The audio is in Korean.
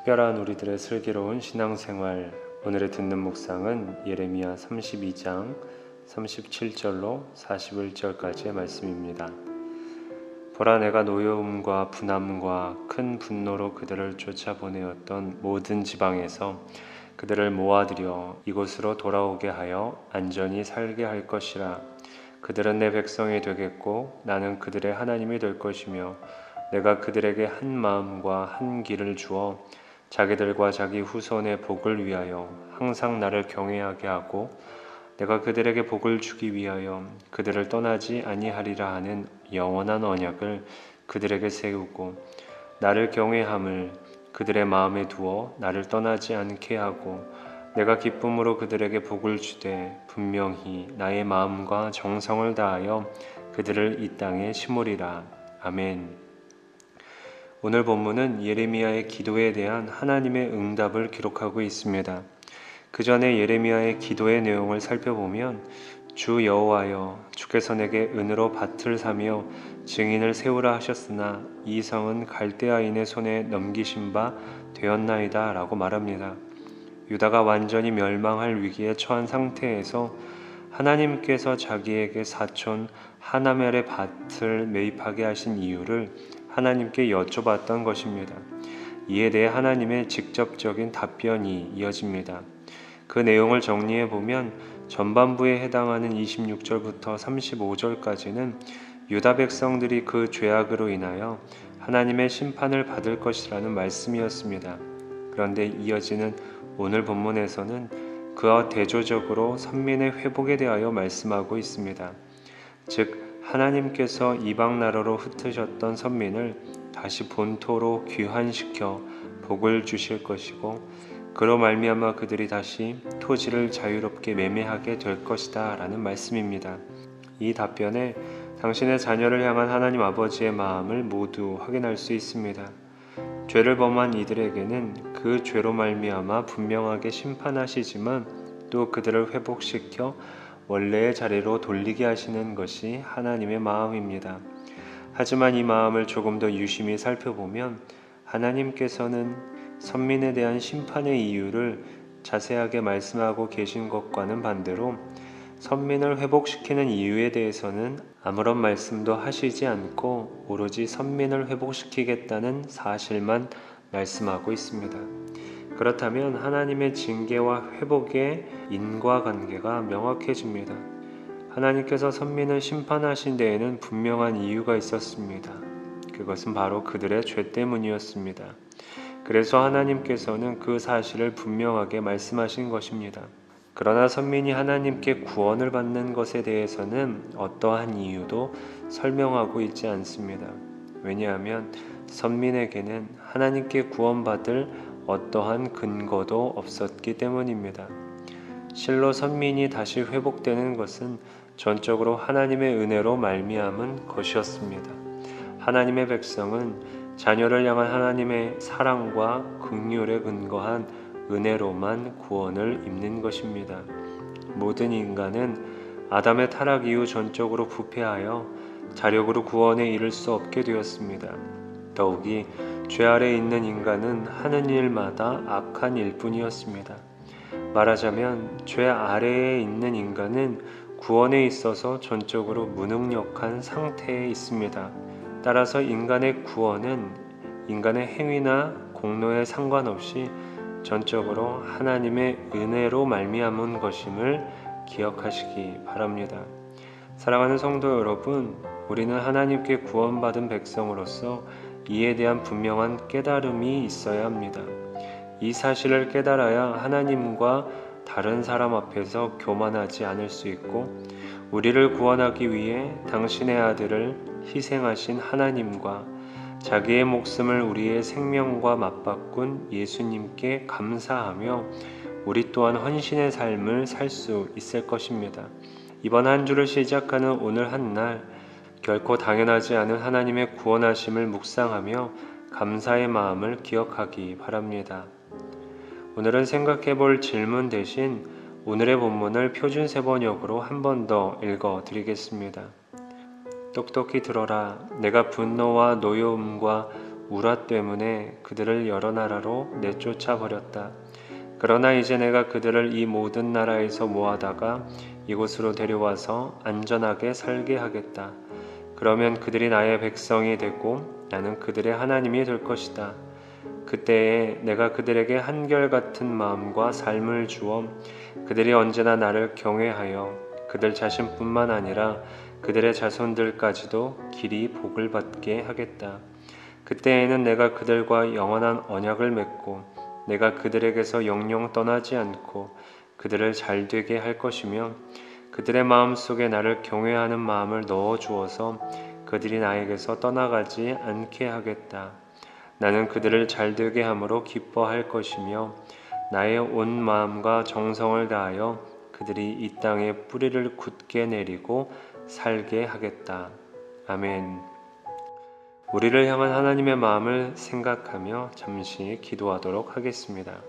특별한 우리들의 슬기로운 신앙생활, 오늘의 듣는 묵상은 예레미야 32장 37절로 41절까지의 말씀입니다. 보라, 내가 노여움과 분함과 큰 분노로 그들을 쫓아보내었던 모든 지방에서 그들을 모아들여 이곳으로 돌아오게 하여 안전히 살게 할 것이라. 그들은 내 백성이 되겠고 나는 그들의 하나님이 될 것이며, 내가 그들에게 한 마음과 한 길을 주어 자기들과 자기 후손의 복을 위하여 항상 나를 경외하게 하고, 내가 그들에게 복을 주기 위하여 그들을 떠나지 아니하리라 하는 영원한 언약을 그들에게 세우고, 나를 경외함을 그들의 마음에 두어 나를 떠나지 않게 하고, 내가 기쁨으로 그들에게 복을 주되 분명히 나의 마음과 정성을 다하여 그들을 이 땅에 심으리라. 아멘. 오늘 본문은 예레미야의 기도에 대한 하나님의 응답을 기록하고 있습니다. 그 전에 예레미야의 기도의 내용을 살펴보면, 주 여호와여, 주께서 내게 은으로 밭을 사며 증인을 세우라 하셨으나 이 성은 갈대아인의 손에 넘기신 바 되었나이다 라고 말합니다. 유다가 완전히 멸망할 위기에 처한 상태에서 하나님께서 자기에게 사촌 하나멜의 밭을 매입하게 하신 이유를 하나님께 여쭤봤던 것입니다. 이에 대해 하나님의 직접적인 답변이 이어집니다. 그 내용을 정리해 보면 전반부에 해당하는 26절부터 35절까지는 유다 백성들이 그 죄악으로 인하여 하나님의 심판을 받을 것이라는 말씀이었습니다. 그런데 이어지는 오늘 본문에서는 그와 대조적으로 선민의 회복에 대하여 말씀하고 있습니다. 즉, 하나님께서 이방 나라로 흩으셨던 선민을 다시 본토로 귀환시켜 복을 주실 것이고, 그로 말미암아 그들이 다시 토지를 자유롭게 매매하게 될 것이다 라는 말씀입니다. 이 답변에 당신의 자녀를 향한 하나님 아버지의 마음을 모두 확인할 수 있습니다. 죄를 범한 이들에게는 그 죄로 말미암아 분명하게 심판하시지만, 또 그들을 회복시켜 원래의 자리로 돌리게 하시는 것이 하나님의 마음입니다. 하지만 이 마음을 조금 더 유심히 살펴보면 하나님께서는 선민에 대한 심판의 이유를 자세하게 말씀하고 계신 것과는 반대로 선민을 회복시키는 이유에 대해서는 아무런 말씀도 하시지 않고 오로지 선민을 회복시키겠다는 사실만 말씀하고 있습니다. 그렇다면 하나님의 징계와 회복의 인과관계가 명확해집니다. 하나님께서 선민을 심판하신 데에는 분명한 이유가 있었습니다. 그것은 바로 그들의 죄 때문이었습니다. 그래서 하나님께서는 그 사실을 분명하게 말씀하신 것입니다. 그러나 선민이 하나님께 구원을 받는 것에 대해서는 어떠한 이유도 설명하고 있지 않습니다. 왜냐하면 선민에게는 하나님께 구원받을 어떠한 근거도 없었기 때문입니다. 실로 선민이 다시 회복되는 것은 전적으로 하나님의 은혜로 말미암은 것이었습니다. 하나님의 백성은 자녀를 향한 하나님의 사랑과 긍휼에 근거한 은혜로만 구원을 입는 것입니다. 모든 인간은 아담의 타락 이후 전적으로 부패하여 자력으로 구원에 이를 수 없게 되었습니다. 더욱이 죄 아래 있는 인간은 하는 일마다 악한 일뿐이었습니다. 말하자면 죄 아래에 있는 인간은 구원에 있어서 전적으로 무능력한 상태에 있습니다. 따라서 인간의 구원은 인간의 행위나 공로에 상관없이 전적으로 하나님의 은혜로 말미암은 것임을 기억하시기 바랍니다. 사랑하는 성도 여러분, 우리는 하나님께 구원받은 백성으로서 이에 대한 분명한 깨달음이 있어야 합니다. 이 사실을 깨달아야 하나님과 다른 사람 앞에서 교만하지 않을 수 있고, 우리를 구원하기 위해 당신의 아들을 희생하신 하나님과 자기의 목숨을 우리의 생명과 맞바꾼 예수님께 감사하며 우리 또한 헌신의 삶을 살 수 있을 것입니다. 이번 한 주를 시작하는 오늘 한날, 결코 당연하지 않은 하나님의 구원하심을 묵상하며 감사의 마음을 기억하기 바랍니다. 오늘은 생각해 볼 질문 대신 오늘의 본문을 표준 세번역으로 한 번 더 읽어 드리겠습니다. 똑똑히 들어라. 내가 분노와 노여움과 우라 때문에 그들을 여러 나라로 내쫓아 버렸다. 그러나 이제 내가 그들을 이 모든 나라에서 모아다가 이곳으로 데려와서 안전하게 살게 하겠다. 그러면 그들이 나의 백성이 되고 나는 그들의 하나님이 될 것이다. 그때에 내가 그들에게 한결같은 마음과 삶을 주어 그들이 언제나 나를 경외하여 그들 자신뿐만 아니라 그들의 자손들까지도 길이 복을 받게 하겠다. 그때에는 내가 그들과 영원한 언약을 맺고 내가 그들에게서 영영 떠나지 않고 그들을 잘되게 할 것이며 그들의 마음속에 나를 경외하는 마음을 넣어 주어서 그들이 나에게서 떠나가지 않게 하겠다. 나는 그들을 잘되게 함으로 기뻐할 것이며 나의 온 마음과 정성을 다하여 그들이 이 땅에 뿌리를 굳게 내리고 살게 하겠다. 아멘. 우리를 향한 하나님의 마음을 생각하며 잠시 기도하도록 하겠습니다.